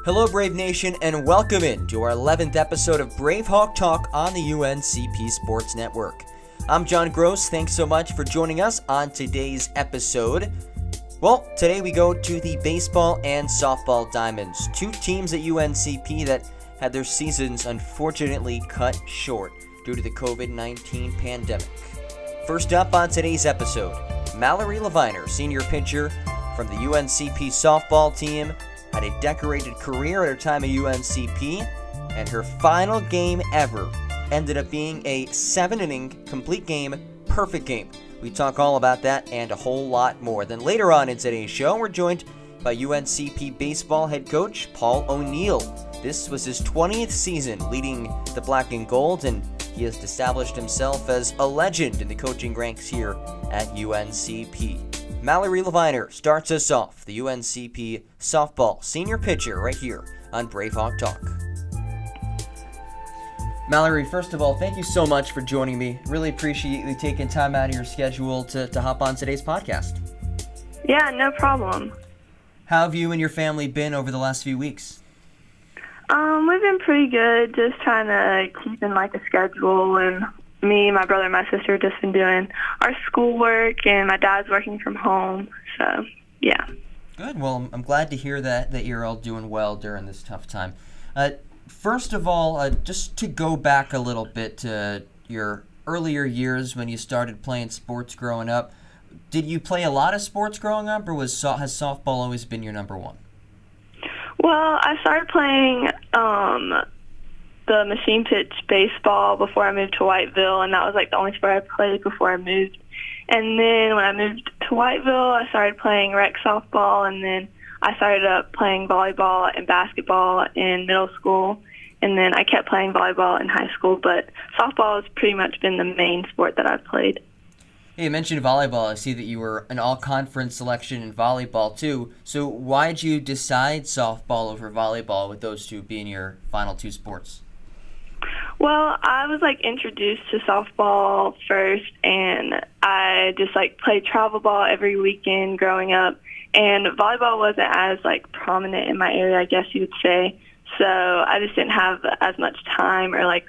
Hello, Brave Nation, and welcome in to our 11th episode of BraveHawk Talk on the UNCP Sports Network. I'm John Gross. Thanks so much for joining us on today's episode. Well, today we go to the baseball and softball Diamonds, two teams at UNCP that had their seasons unfortunately cut short due to the COVID-19 pandemic. First up on today's episode, Malerie Leviner, senior pitcher from the UNCP softball team, had a decorated career at her time at UNCP, and her final game ever ended up being a 7-inning complete game, perfect game. We talk all about that and a whole lot more. Then later on in today's show, we're joined by UNCP baseball head coach Paul O'Neill. This was his 20th season leading the black and gold, and he has established himself as a legend in the coaching ranks here at UNCP. Malerie Leviner starts us off, the UNCP softball senior pitcher, right here on BraveHawk Talk. Malerie, first of all, thank you so much for joining me. Really appreciate you taking time out of your schedule to hop on today's podcast. Yeah, no problem. How have you and your family been over the last few weeks? We've been pretty good, just trying to keep in a schedule, and me, my brother, and my sister have just been doing our schoolwork, and my dad's working from home, so yeah. Good. Well, I'm glad to hear that you're all doing well during this tough time. First of all, just to go back a little bit to your earlier years when you started playing sports growing up, did you play a lot of sports growing up, or has softball always been your number one? Well, I started playing the machine pitch baseball before I moved to Whiteville, and that was the only sport I played before I moved. And then when I moved to Whiteville, I started playing rec softball, and then I started playing volleyball and basketball in middle school, and then I kept playing volleyball in high school, but softball has pretty much been the main sport that I've played. Hey, you mentioned volleyball. I see that you were an all-conference selection in volleyball, too. So why did you decide softball over volleyball, with those two being your final two sports? Well, I was introduced to softball first, and I just played travel ball every weekend growing up, and volleyball wasn't as prominent in my area, I guess you would say. So I just didn't have as much time, or I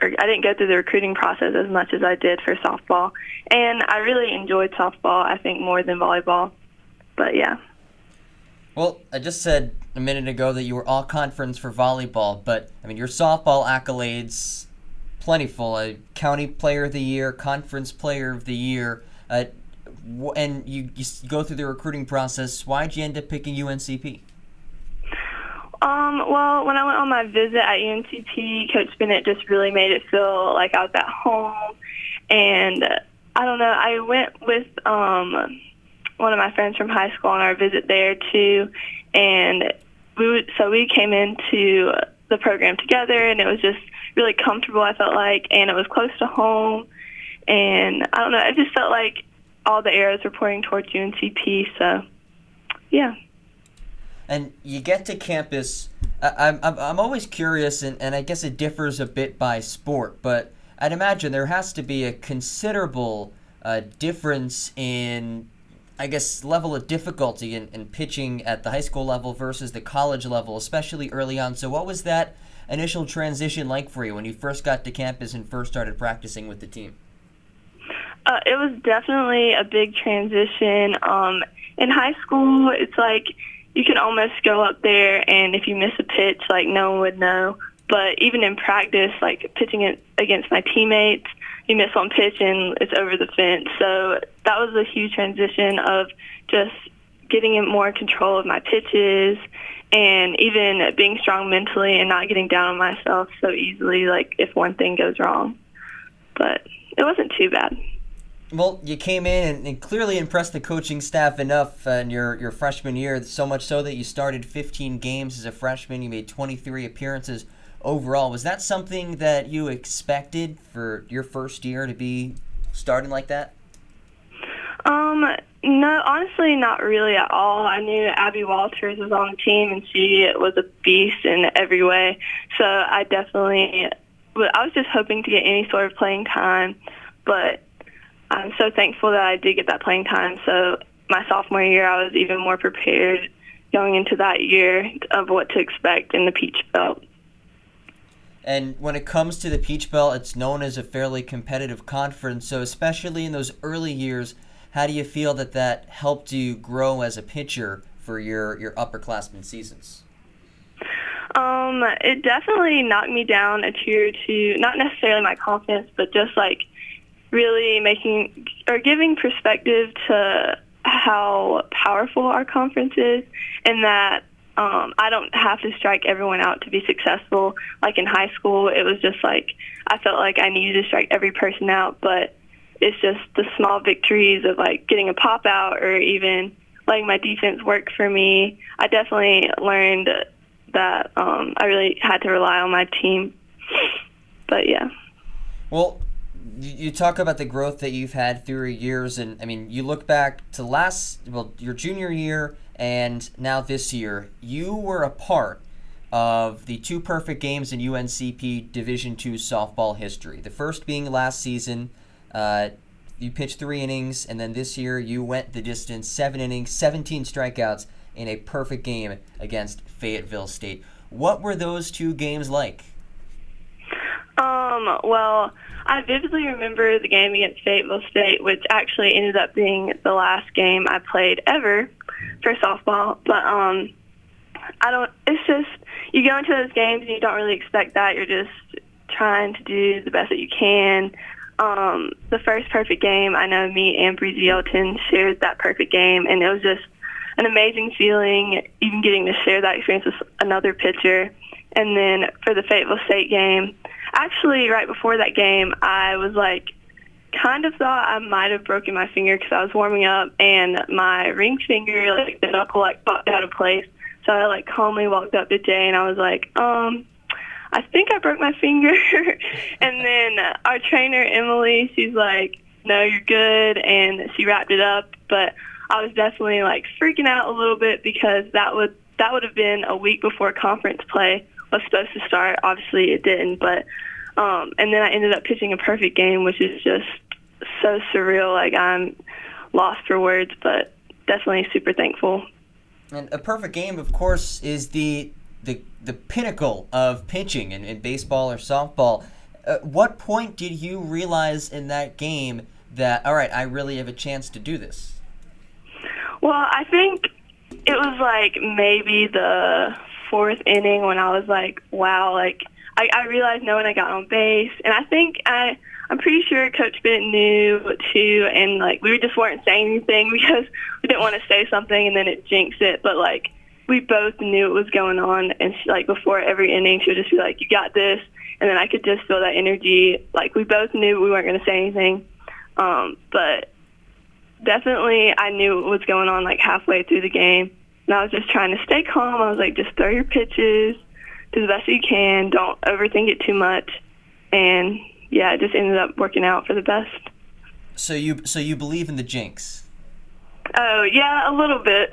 didn't go through the recruiting process as much as I did for softball. And I really enjoyed softball, I think, more than volleyball. But yeah. Well, I just said a minute ago that you were all conference for volleyball, but your softball accolades plentiful. County Player of the Year, Conference Player of the Year, and you go through the recruiting process. Why'd you end up picking UNCP? Well, when I went on my visit at UNCP, Coach Bennett just really made it feel like I was at home. And I don't know, I went with one of my friends from high school on our visit there too, and we came into the program together, and it was just really comfortable, I felt like, and it was close to home. And I don't know, I just felt like all the arrows were pointing towards UNCP, so yeah. And you get to campus. I'm always curious, and I guess it differs a bit by sport, but I'd imagine there has to be a considerable difference in, I guess, level of difficulty in pitching at the high school level versus the college level, especially early on. So what was that initial transition like for you when you first got to campus and first started practicing with the team? It was definitely a big transition. In high school, it's you can almost go up there, and if you miss a pitch, no one would know. But even in practice, pitching it against my teammates, you miss one pitch and it's over the fence. So that was a huge transition of just getting in more control of my pitches, and even being strong mentally and not getting down on myself so easily, if one thing goes wrong. But it wasn't too bad. Well, you came in and clearly impressed the coaching staff enough in your freshman year, so much so that you started 15 games as a freshman. You made 23 appearances overall. Was that something that you expected for your first year, to be starting like that? No, honestly, not really at all. I knew Abby Walters was on the team, and she was a beast in every way. So I was just hoping to get any sort of playing time, but I'm so thankful that I did get that playing time. So my sophomore year, I was even more prepared going into that year of what to expect in the Peach Belt. And when it comes to the Peach Belt, it's known as a fairly competitive conference. So especially in those early years, how do you feel that helped you grow as a pitcher for your upperclassmen seasons? It definitely knocked me down a tier or two, not necessarily my confidence, but just like really giving perspective to how powerful our conference is, and that I don't have to strike everyone out to be successful. Like in high school, it was just like I felt like I needed to strike every person out, but it's just the small victories of like getting a pop out or even letting my defense work for me. I definitely learned that I really had to rely on my team. But yeah. Well, you talk about the growth that you've had through your years, and I mean, you look back to your junior year and now this year, you were a part of the 2 perfect games in UNCP Division II softball history. The first being last season, you pitched 3 innings, and then this year you went the distance, 7 innings, 17 strikeouts in a perfect game against Fayetteville State. What were those 2 games like? Well, I vividly remember the game against Fayetteville State, which actually ended up being the last game I played ever for softball. But it's just, you go into those games and you don't really expect that. You're just trying to do the best that you can. The first perfect game, I know me and Breezy Elton shared that perfect game, and it was just an amazing feeling, even getting to share that experience with another pitcher. And then for the Fayetteville State game, actually right before that game, I was like, kind of thought I might have broken my finger because I was warming up and my ring finger, like the knuckle, like popped out of place. So I like calmly walked up to Jay and I was like, I think I broke my finger. And then our trainer, Emily, she's like, no, you're good. And she wrapped it up. But I was definitely like freaking out a little bit because that would have been a week before conference play was supposed to start. Obviously it didn't, but and then I ended up pitching a perfect game, which is just so surreal. Like I'm lost for words, but definitely super thankful. And a perfect game, of course, is the pinnacle of pitching in baseball or softball. At what point did you realize in that game that, all right, I really have a chance to do this? Well, I think it was like maybe the 4th inning when I was like, wow, like I realized no one had got on base. And I think I'm pretty sure Coach Bennett knew too, and like we just weren't saying anything because we didn't want to say something and then it jinxed it. But like we both knew it was going on, and she, like before every inning she would just be like, you got this. And then I could just feel that energy. Like we both knew we weren't going to say anything. But definitely I knew what was going on like halfway through the game. And I was just trying to stay calm. I was like, just throw your pitches, do the best you can. Don't overthink it too much. And yeah, it just ended up working out for the best. So you believe in the jinx? Oh, yeah, a little bit.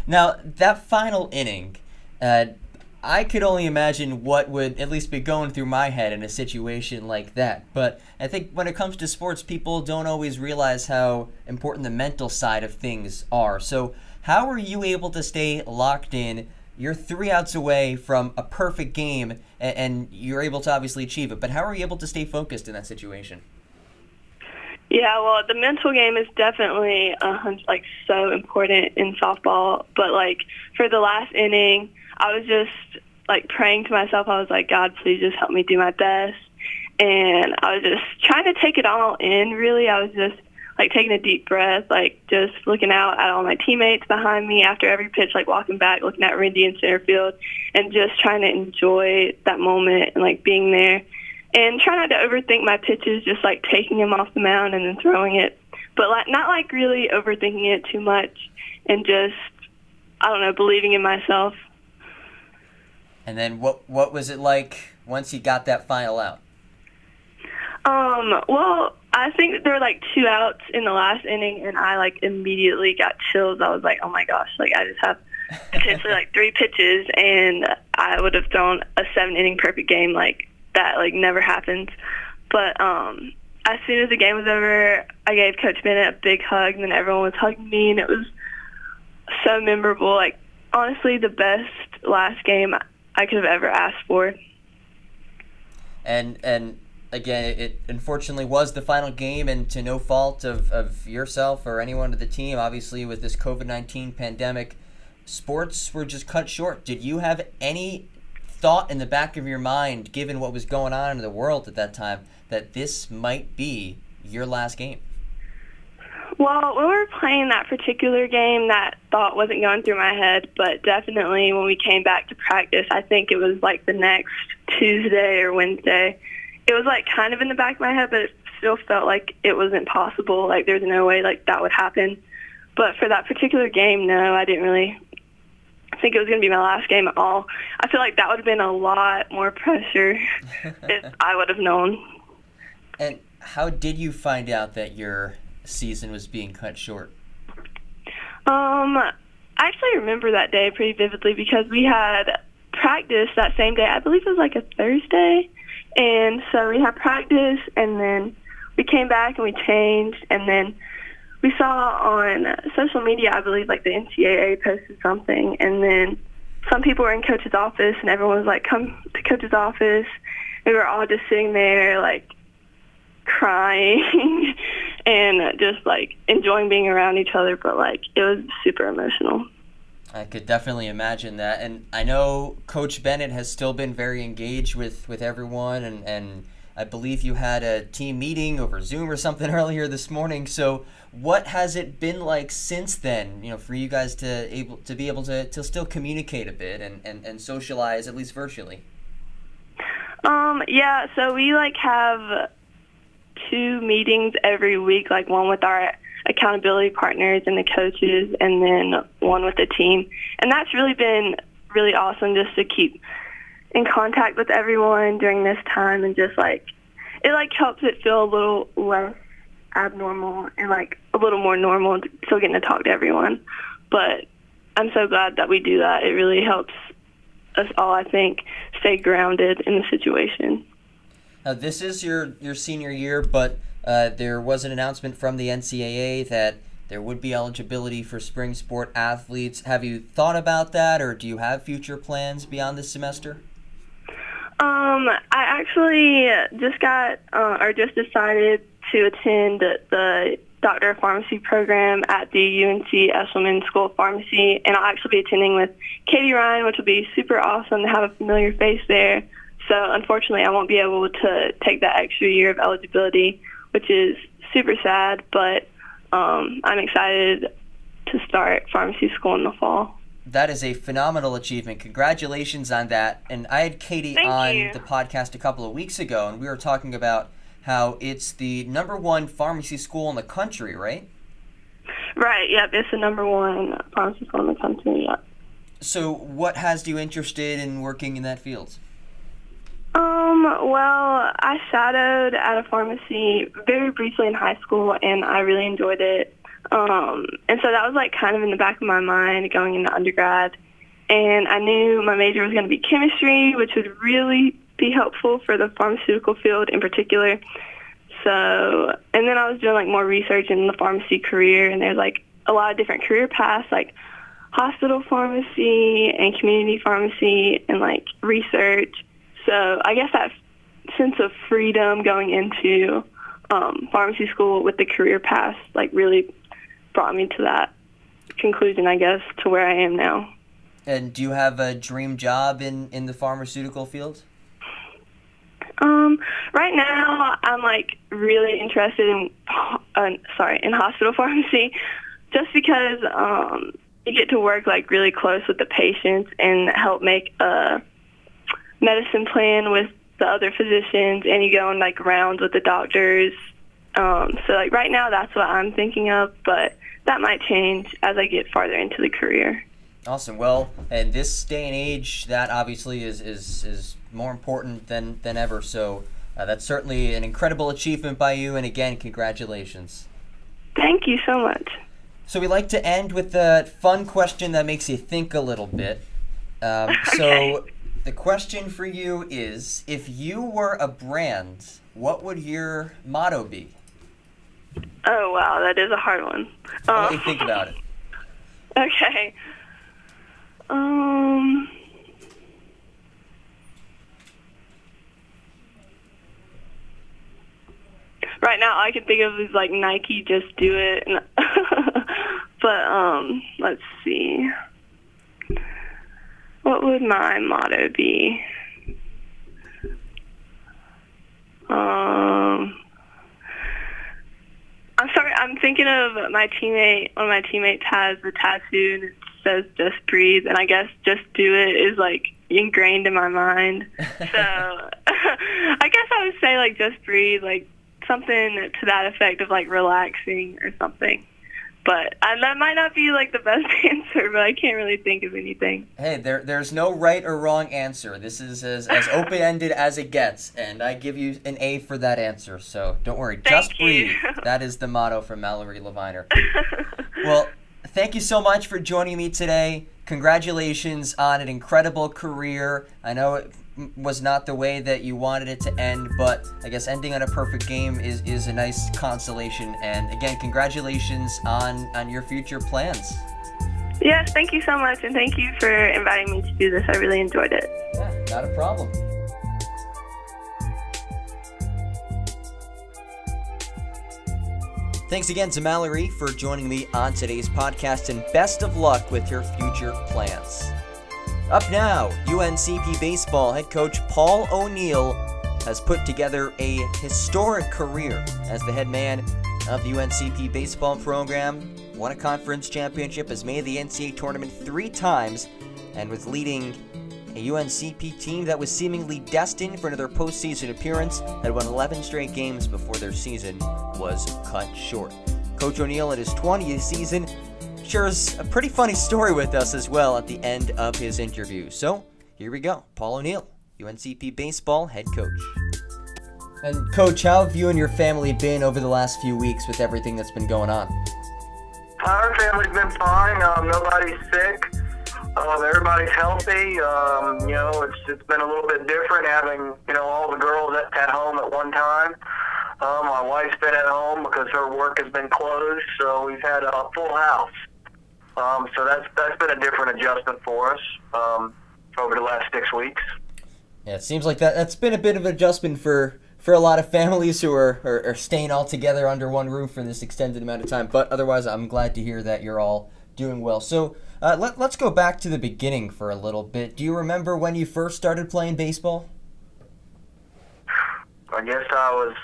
Now, that final inning, I could only imagine what would at least be going through my head in a situation like that. But I think when it comes to sports, people don't always realize how important the mental side of things are. So how are you able to stay locked in? You're 3 outs away from a perfect game, and you're able to obviously achieve it. But how are you able to stay focused in that situation? Yeah, well, the mental game is definitely like so important in softball. But like for the last inning, I was just like praying to myself. I was like, God, please just help me do my best. And I was just trying to take it all in, really. I was just like taking a deep breath, like just looking out at all my teammates behind me after every pitch, like walking back, looking at Randy in center field, and just trying to enjoy that moment and like being there. And try not to overthink my pitches, just like taking them off the mound and then throwing it. But like not like really overthinking it too much, and just, I don't know, believing in myself. And then what was it like once you got that final out? Well, I think that there were like 2 outs in the last inning, and I like immediately got chills. I was like, oh my gosh, like I just have potentially like 3 pitches, and I would have thrown a 7-inning perfect game. Like that like never happens. But as soon as the game was over, I gave Coach Bennett a big hug, and then everyone was hugging me, and it was so memorable. Like, honestly, the best last game I could have ever asked for. And again, it unfortunately was the final game, and to no fault of yourself or anyone of the team. Obviously, with this COVID-19 pandemic, sports were just cut short. Did you have any thought in the back of your mind, given what was going on in the world at that time, that this might be your last game? Well, when we were playing that particular game, that thought wasn't going through my head, but definitely when we came back to practice, I think it was like the next Tuesday or Wednesday, it was like kind of in the back of my head, but it still felt like it wasn't possible. Like, there's no way like that would happen. But for that particular game, no, I didn't really think it was going to be my last game at all. I feel like that would have been a lot more pressure if I would have known. And how did you find out that your season was being cut short? I actually remember that day pretty vividly because we had practice that same day. I believe it was like a Thursday. And so we had practice, and then we came back and we changed, and then we saw on social media, I believe, like the NCAA posted something, and then some people were in coach's office, and everyone was like, come to coach's office. And we were all just sitting there, like, crying and just, like, enjoying being around each other, but, like, it was super emotional. I could definitely imagine that. And I know Coach Bennett has still been very engaged with everyone, and I believe you had a team meeting over Zoom or something earlier this morning. So what has it been like since then, for you guys to be able to still communicate a bit and socialize, at least virtually? Yeah, so we like have 2 meetings every week, like one with our accountability partners and the coaches, and then one with the team. And that's really been really awesome, just to keep in contact with everyone during this time, and just like it like helps it feel a little less abnormal and like a little more normal, still getting to talk to everyone. But I'm so glad that we do that. It really helps us all, I think, stay grounded in the situation. Now, this is your senior year, but there was an announcement from the NCAA that there would be eligibility for spring sport athletes. Have you thought about that, or do you have future plans beyond this semester? I actually just decided to attend the Doctor of Pharmacy program at the UNC Eshelman School of Pharmacy, and I'll actually be attending with Katie Ryan, which will be super awesome to have a familiar face there. So unfortunately, I won't be able to take that extra year of eligibility, which is super sad, but I'm excited to start pharmacy school in the fall. That is a phenomenal achievement. Congratulations on that. And I had Katie on the podcast a couple of weeks ago, and we were talking about how it's the #1 pharmacy school in the country, right? Right, yep. It's the #1 pharmacy school in the country, yep. So what has you interested in working in that field? Well, I shadowed at a pharmacy very briefly in high school, and I really enjoyed it. And so that was like kind of in the back of my mind going into undergrad. And I knew my major was going to be chemistry, which would really be helpful for the pharmaceutical field in particular. So, and then I was doing like more research in the pharmacy career, and there's like a lot of different career paths, like hospital pharmacy and community pharmacy and like research. So I guess that sense of freedom going into pharmacy school with the career path like really brought me to that conclusion, I guess, to where I am now. And do you have a dream job in the pharmaceutical field? Right now, I'm like really interested in hospital pharmacy, just because you get to work like really close with the patients and help make a medicine plan with the other physicians, and you go on like rounds with the doctors. So like right now, that's what I'm thinking of, but that might change as I get farther into the career. Awesome. Well, in this day and age, that obviously is more important than ever. So that's certainly an incredible achievement by you. And again, congratulations. Thank you so much. So we like to end with a fun question that makes you think a little bit. Okay. So the question for you is, if you were a brand, what would your motto be? Oh, wow. That is a hard one. Let me think about it. Okay. Right now, all I can think of is like Nike, just do it. But let's see. What would my motto be? I'm sorry. I'm thinking of my teammate. One of my teammates has a tattoo and it says "Just breathe," and I guess "Just do it" is like ingrained in my mind. So I guess I would say like "Just breathe," like something to that effect of like relaxing or something. But that might not be like the best answer, but I can't really think of anything. Hey, there's no right or wrong answer. This is as open-ended as it gets, and I give you an A for that answer, so don't worry. Thank Just you. breathe. That is the motto from Malerie Leviner. Well, thank you so much for joining me today. Congratulations on an incredible career. I know it was not the way that you wanted it to end, but I guess ending on a perfect game is a nice consolation. And again, congratulations on your future plans. Yes, thank you so much, and thank you for inviting me to do this. I really enjoyed it. Yeah, not a problem. Thanks again to Malerie for joining me on today's podcast, and best of luck with your future plans. Up now, UNCP baseball head coach Paul O'Neill has put together a historic career as the head man of the UNCP baseball program, won a conference championship, has made the NCAA tournament 3 times, and was leading a UNCP team that was seemingly destined for another postseason appearance, had won 11 straight games before their season was cut short. Coach O'Neill in his 20th season shares a pretty funny story with us as well at the end of his interview. So, here we go. Paul O'Neill, UNCP baseball head coach. And Coach, how have you and your family been over the last few weeks with everything that's been going on? Our family's been fine. Nobody's sick. Everybody's healthy. It's been a little bit different having, all the girls at home at one time. My wife's been at home because her work has been closed, so we've had a full house. So that's been a different adjustment for us over the last 6 weeks. Yeah, it seems like that's been a bit of an adjustment for a lot of families who are staying all together under one roof for this extended amount of time. But otherwise, I'm glad to hear that you're all doing well. So let's go back to the beginning for a little bit. Do you remember when you first started playing baseball? I guess I was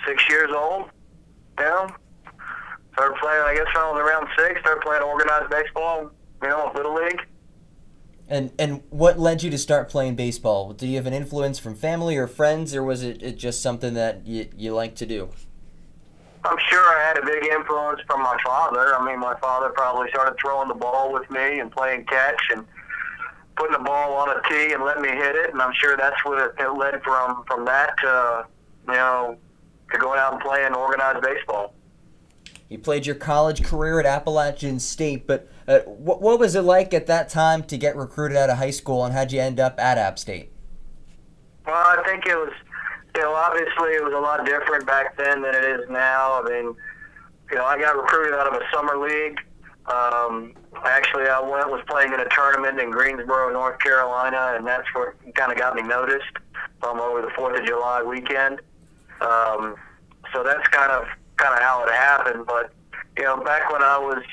6 years old. Yeah. Started playing, I guess when I was around 6, started playing organized baseball, Little League. And what led you to start playing baseball? Did you have an influence from family or friends, or was it just something that you like to do? I'm sure I had a big influence from my father. I mean, my father probably started throwing the ball with me and playing catch and putting the ball on a tee and letting me hit it. And I'm sure that's what it led from that to going out and playing organized baseball. You played your college career at Appalachian State, but what was it like at that time to get recruited out of high school, and how'd you end up at App State? Well, I think it was, obviously it was a lot different back then than it is now. I mean, I got recruited out of a summer league. Actually, I was playing in a tournament in Greensboro, North Carolina, and that's what kind of got me noticed over the 4th of July weekend. So that's kind of how it happened. But, back when I was,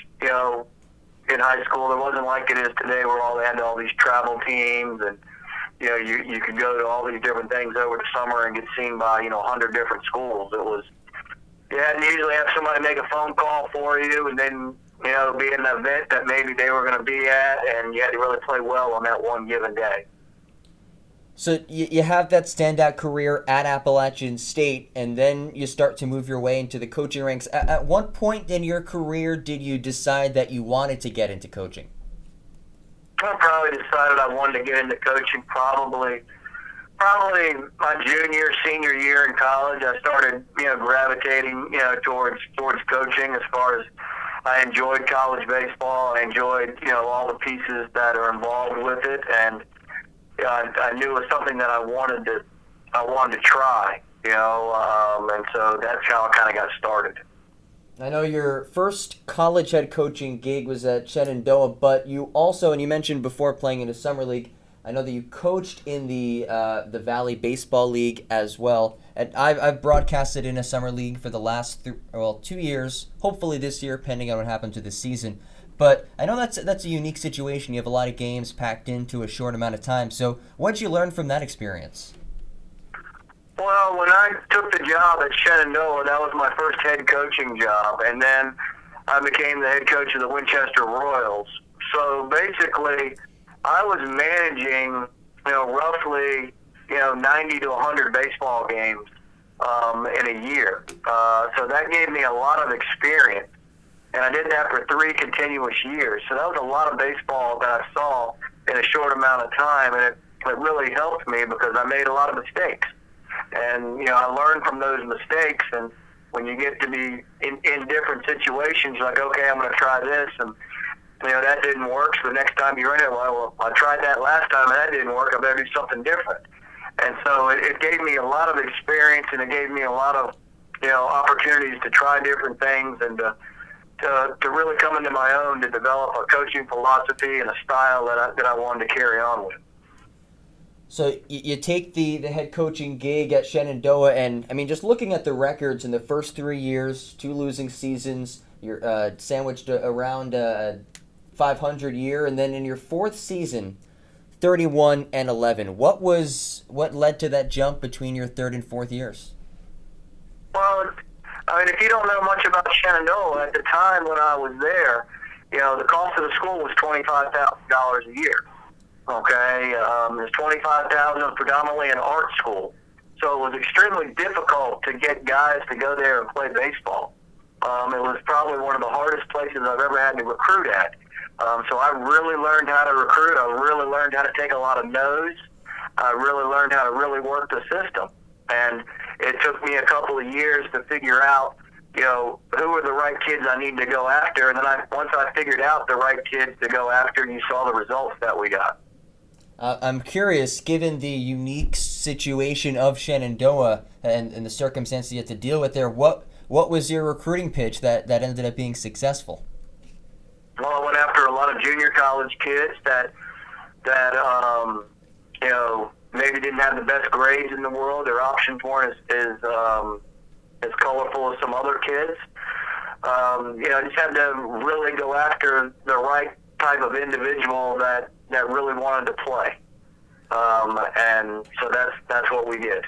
in high school, it wasn't like it is today where they had all these travel teams and, you could go to all these different things over the summer and get seen by, 100 different schools. It was, you had to usually have somebody make a phone call for you and then, be at an event that maybe they were going to be at, and you had to really play well on that one given day. So you have that standout career at Appalachian State, and then you start to move your way into the coaching ranks. At what point in your career did you decide that you wanted to get into coaching? I probably decided I wanted to get into coaching probably my senior year in college. I started, gravitating, towards coaching as far as I enjoyed college baseball. I enjoyed, all the pieces that are involved with it, and I knew it was something that I wanted to try, and so that's how I kind of got started. I know your first college head coaching gig was at Shenandoah, but you also, and you mentioned before playing in the summer league, I know that you coached in the Valley Baseball League as well. And I've broadcasted in a summer league for the last 2 years. Hopefully this year, depending on what happens to the season. But I know that's a unique situation. You have a lot of games packed into a short amount of time. So what did you learn from that experience? Well, when I took the job at Shenandoah, that was my first head coaching job, and then I became the head coach of the Winchester Royals. So basically, I was managing, roughly, 90 to 100 baseball games in a year. So that gave me a lot of experience, and I did that for 3 continuous years. So that was a lot of baseball that I saw in a short amount of time, and it really helped me because I made a lot of mistakes. And, I learned from those mistakes, and when you get to be in different situations, you're like, okay, I'm going to try this, and, that didn't work, so the next time you're in it, well, I tried that last time, and that didn't work, I better do something different. And so it gave me a lot of experience, and it gave me a lot of, opportunities to try different things and to really come into my own, to develop a coaching philosophy and a style that I wanted to carry on with. So you take the head coaching gig at Shenandoah, and I mean, just looking at the records in the first 3 years, 2 losing seasons, you're sandwiched around 500 year, and then in your 4th season, 31-11. What led to that jump between your 3rd and 4th years? Well, I mean, if you don't know much about Shenandoah, at the time when I was there, the cost of the school was $25,000 a year. Okay, there's $25,000 predominantly in art school, so it was extremely difficult to get guys to go there and play baseball. It was probably one of the hardest places I've ever had to recruit at. So I really learned how to recruit. I really learned how to take a lot of no's. I really learned how to really work the system, and it took me a couple of years to figure out, who were the right kids I need to go after, and then once I figured out the right kids to go after, you saw the results that we got. I'm curious, given the unique situation of Shenandoah and the circumstances you had to deal with there, what was your recruiting pitch that ended up being successful? Well, I went after a lot of junior college kids that maybe didn't have the best grades in the world. Their options weren't as colorful as some other kids. I just had to really go after the right type of individual that really wanted to play. And so that's what we did.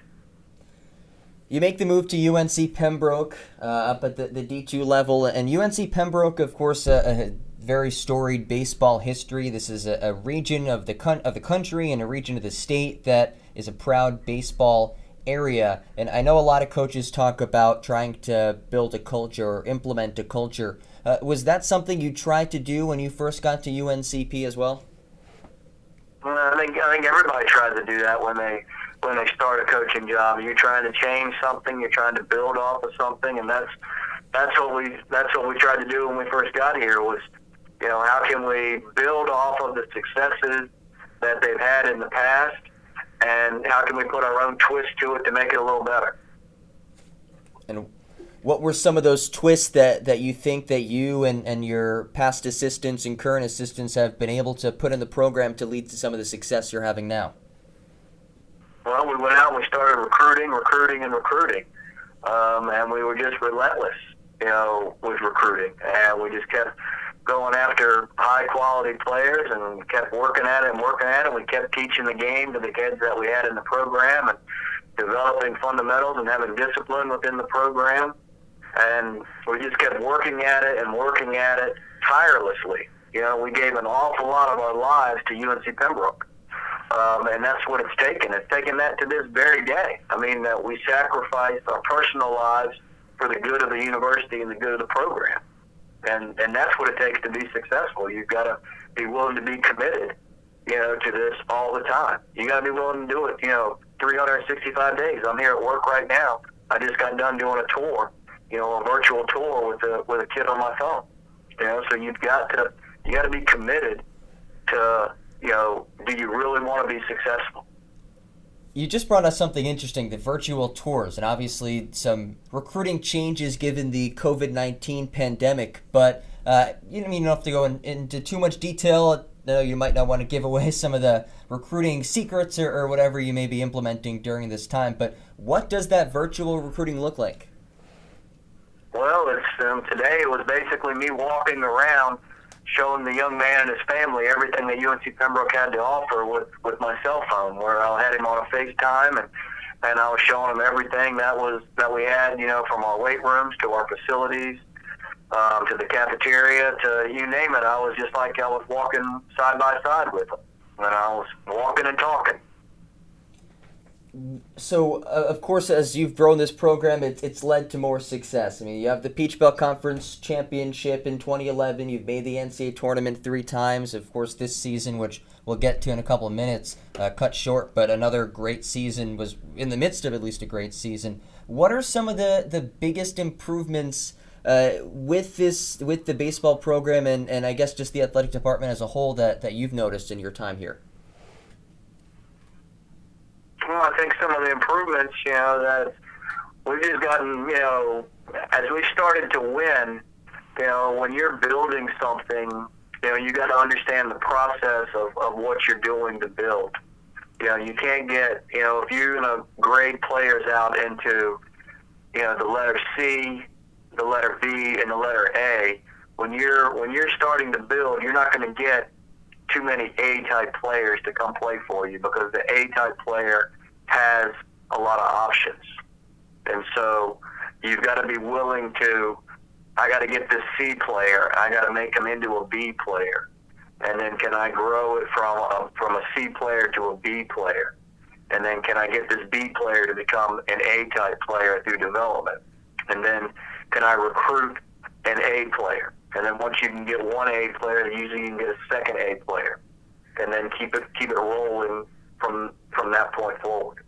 You make the move to UNC Pembroke up at the D2 level, and UNC Pembroke, of course, a very storied baseball history. This is a region of the country and a region of the state that is a proud baseball area. And I know a lot of coaches talk about trying to build a culture or implement a culture. Was that something you tried to do when you first got to UNCP as well? I think everybody tries to do that when they start a coaching job. You're trying to change something. You're trying to build off of something, and that's what we tried to do when we first got here. Was how can we build off of the successes that they've had in the past, and how can we put our own twist to it to make it a little better? And what were some of those twists that you think that you and your past assistants and current assistants have been able to put in the program to lead to some of the success you're having now? Well, we went out and we started recruiting, and we were just relentless, with recruiting, and we just kept going after high-quality players and kept working at it. We kept teaching the game to the kids that we had in the program and developing fundamentals and having discipline within the program. And we just kept working at it tirelessly. We gave an awful lot of our lives to UNC Pembroke. And that's what it's taken. It's taken that to this very day. I mean, that we sacrificed our personal lives for the good of the university and the good of the program. And that's what it takes to be successful. You've got to be willing to be committed, to this all the time. You got to be willing to do it, 365 days. I'm here at work right now. I just got done doing a tour, a virtual tour with a kid on my phone. So you got to be committed to, do you really want to be successful? You just brought us something interesting, the virtual tours, and obviously some recruiting changes given the COVID-19 pandemic. But you don't have to go into too much detail. You might not want to give away some of the recruiting secrets or whatever you may be implementing during this time. But what does that virtual recruiting look like? Well, it's today it was basically me walking around showing the young man and his family everything that UNC Pembroke had to offer with my cell phone, where I had him on a FaceTime and I was showing him everything that we had, from our weight rooms to our facilities, to the cafeteria, to you name it. I was just like I was walking side by side with him, and I was walking and talking. So, of course, as you've grown this program, it's led to more success. I mean, you have the Peach Belt Conference Championship in 2011. You've made the NCAA tournament 3 times. Of course, this season, which we'll get to in a couple of minutes, cut short, but another great season, was in the midst of at least a great season. What are some of the biggest improvements with the baseball program and I guess just the athletic department as a whole that you've noticed in your time here? Well, I think some of the improvements, that we've just gotten, as we started to win, when you're building something, you got to understand the process of what you're doing to build. You can't get, if you're going to grade players out into, the letter C, the letter B, and the letter A, when you're starting to build, you're not going to get too many A-type players to come play for you, because the A-type player has a lot of options. And so you've got to be willing to, I got to get this C player, I got to make him into a B player. And then can I grow it from a C player to a B player? And then can I get this B player to become an A-type player through development? And then can I recruit an A player? And then once you can get one A player, usually you can get a second A player, and then keep it rolling from that point forward.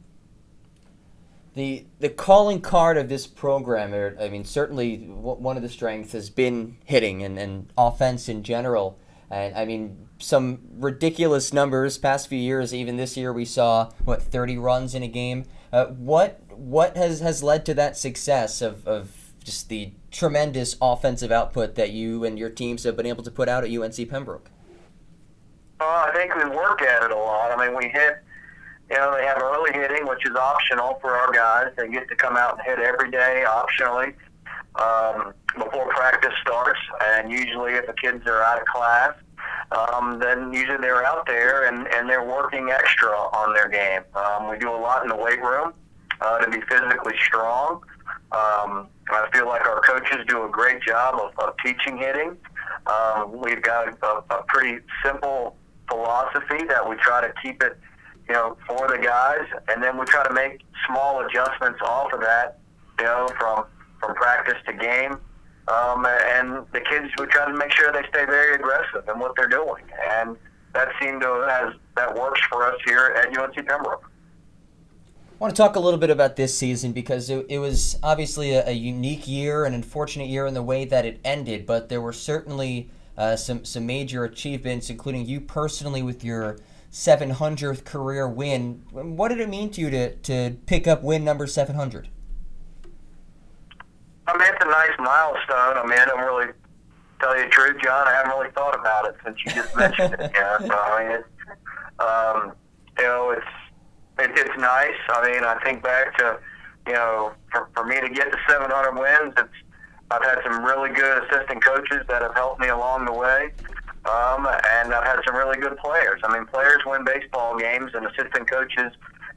The calling card of this program, I mean, certainly one of the strengths has been hitting and offense in general. And I mean, some ridiculous numbers past few years. Even this year, we saw 30 runs in a game. What has led to that success of just the tremendous offensive output that you and your teams have been able to put out at UNC Pembroke? I think we work at it a lot. I mean, we hit, they have early hitting, which is optional for our guys. They get to come out and hit every day optionally before practice starts. And usually if the kids are out of class, then usually they're out there and they're working extra on their game. We do a lot in the weight room to be physically strong. I feel like our coaches do a great job of teaching hitting. We've got a pretty simple philosophy that we try to keep it, for the guys, and then we try to make small adjustments off of that, from practice to game. And the kids, we try to make sure they stay very aggressive in what they're doing, and that that works for us here at UNC Pembroke. I want to talk a little bit about this season because it was obviously a unique year, an unfortunate year in the way that it ended, but there were certainly some major achievements, including you personally with your 700th career win. What did it mean to you to pick up win number 700? I mean, it's a nice milestone. I mean, I don't really, tell you the truth, John, I haven't really thought about it since you just mentioned it. So, I mean, it's nice. I mean, I think back to, for me to get to 700 wins, I've had some really good assistant coaches that have helped me along the way, and I've had some really good players. I mean, players win baseball games, and assistant coaches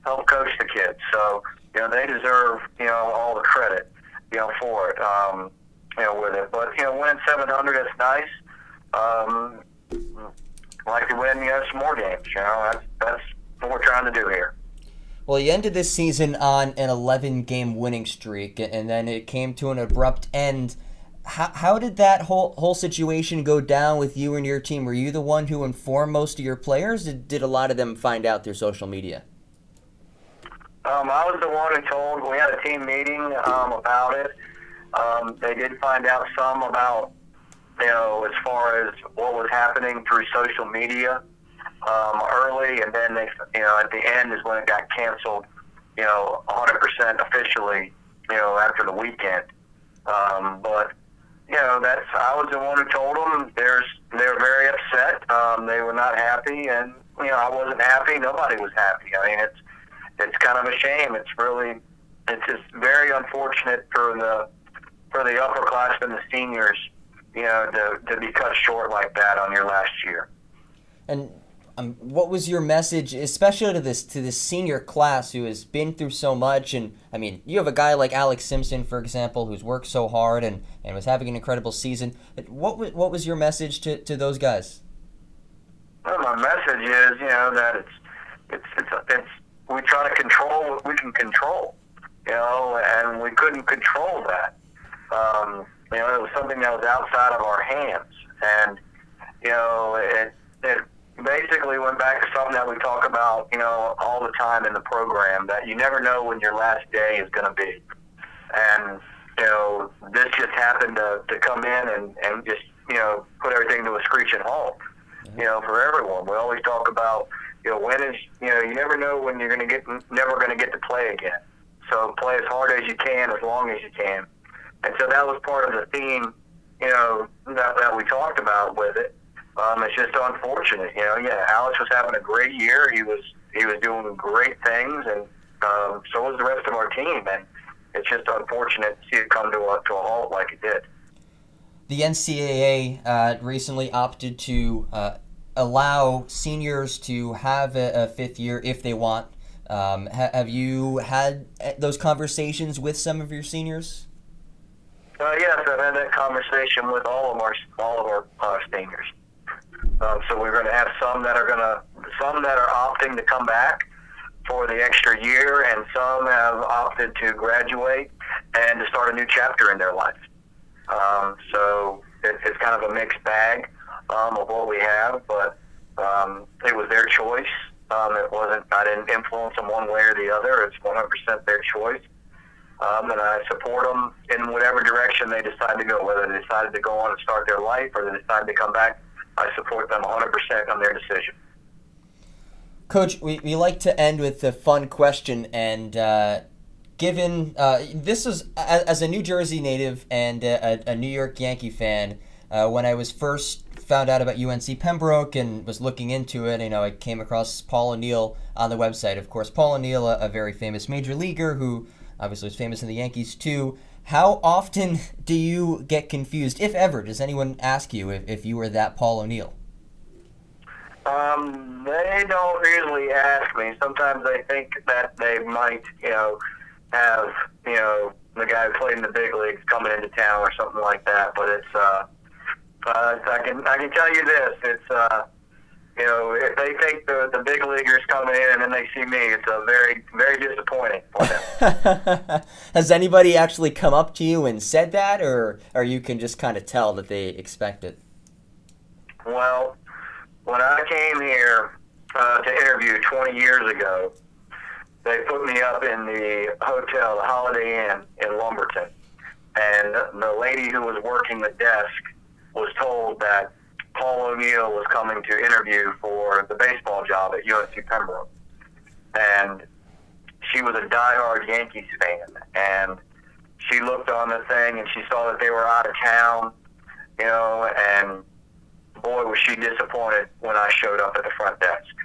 help coach the kids. So, they deserve, all the credit, for it, with it. But, winning 700, that's nice. I'd like to win, some more games. That's what we're trying to do here. Well, you ended this season on an 11-game winning streak, and then it came to an abrupt end. How did that whole situation go down with you and your team? Were you the one who informed most of your players? Did a lot of them find out through social media? I was the one who told. We had a team meeting about it. They did find out some about, as far as what was happening through social media. early, and then they, at the end is when it got canceled, 100% officially, after the weekend. But I was the one who told them. They were very upset. They were not happy, and I wasn't happy. Nobody was happy. I mean, it's kind of a shame. It's just very unfortunate for the upperclassmen, the seniors, to be cut short like that on your last year. And what was your message, especially to this senior class who has been through so much? And I mean, you have a guy like Alex Simpson, for example, who's worked so hard and was having an incredible season. What was your message to those guys? Well, my message is, that it's we try to control what we can control, and we couldn't control that. It was something that was outside of our hands, and it basically went back to something that we talk about, all the time in the program, that you never know when your last day is going to be. And, this just happened to come in and just, put everything to a screeching halt, for everyone. We always talk about, when is, you never know when you're never going to get to play again. So play as hard as you can, as long as you can. And so that was part of the theme, that we talked about with it. It's just unfortunate, Alex was having a great year. He was doing great things, and so was the rest of our team. And it's just unfortunate to see it come to a halt like it did. The NCAA recently opted to allow seniors to have a fifth year if they want. Have you had those conversations with some of your seniors? Yes, I've had that conversation with all of our seniors. So we're going to have some that are opting to come back for the extra year, and some have opted to graduate and to start a new chapter in their life. So it's kind of a mixed bag of what we have, but it was their choice. I didn't influence them one way or the other. It's 100% their choice. And I support them in whatever direction they decide to go, whether they decided to go on and start their life or they decided to come back. I support them 100% on their decision. Coach, we like to end with a fun question, and given this is as a New Jersey native and a New York Yankee fan, when I was first found out about UNC Pembroke and was looking into it, I came across Paul O'Neill on the website. Of course, Paul O'Neill, a very famous major leaguer who obviously was famous in the Yankees too. How often do you get confused, if ever? Does anyone ask you if you were that Paul O'Neill? They don't usually ask me. Sometimes they think that they might, have, the guy who played in the big leagues coming into town or something like that. But it's, I can tell you this. It's, if they think the big leaguers coming in and then they see me, it's a very, very disappointing for them. Has anybody actually come up to you and said that, or you can just kind of tell that they expect it? Well, when I came here to interview 20 years ago, they put me up in the hotel, the Holiday Inn in Lumberton, and the lady who was working the desk was told that Paul O'Neill was coming to interview for the baseball job at UNC Pembroke. And she was a diehard Yankees fan. And she looked on the thing and she saw that they were out of town, and boy, was she disappointed when I showed up at the front desk.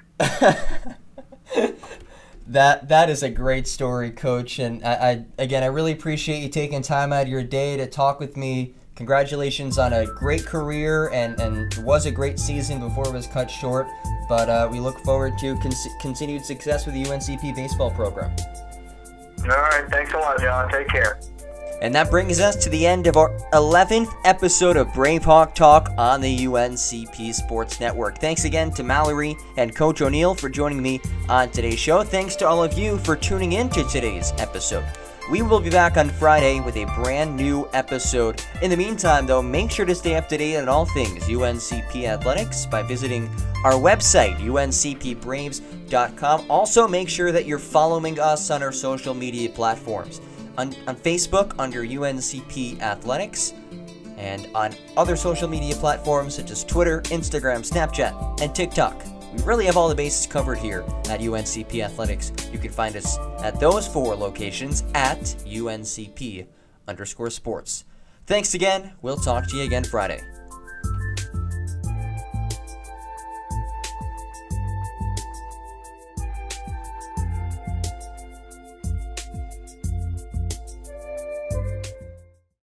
That is a great story, Coach. And I really appreciate you taking time out of your day to talk with me. Congratulations on a great career, and it was a great season before it was cut short, but we look forward to continued success with the UNCP baseball program. All right, thanks a lot, John. Take care. And that brings us to the end of our 11th episode of BraveHawk Talk on the UNCP Sports Network. Thanks again to Malerie and Coach O'Neill for joining me on today's show. Thanks to all of you for tuning in to today's episode. We will be back on Friday with a brand new episode. In the meantime, though, make sure to stay up to date on all things UNCP athletics by visiting our website, uncpbraves.com. Also, make sure that you're following us on our social media platforms. On Facebook under UNCP Athletics, and on other social media platforms such as Twitter, Instagram, Snapchat, and TikTok we really have all the bases covered here at UNCP Athletics. You can find us at those 4 locations at UNCP_sports. Thanks again. We'll talk to you again Friday.